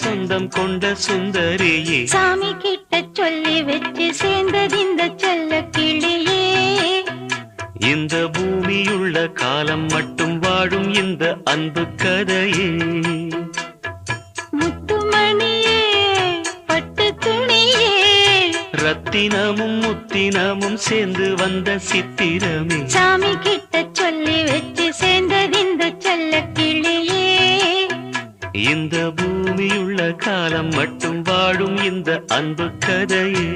சொந்தம் கொண்ட சுந்தரியே, சாமி கிட்ட சொல்லி வச்சு சேர்ந்தது இந்த செல்ல கிளியே. இந்த பூமியுள்ள காலம் மட்டும் வாழும் இந்த அன்பு கதையே. முத்துமணியே பட்டு துணியே, ரத்தினமும் முத்தினமும் சேர்ந்து வந்த சித்திரமே, சாமி கிட்ட சொல்லி வச்சு சேர்ந்தது இந்த செல்ல கிளியே. இந்த பூமியுள்ள காலம் மட்டும் வாழும் இந்த அன்பு கதையே.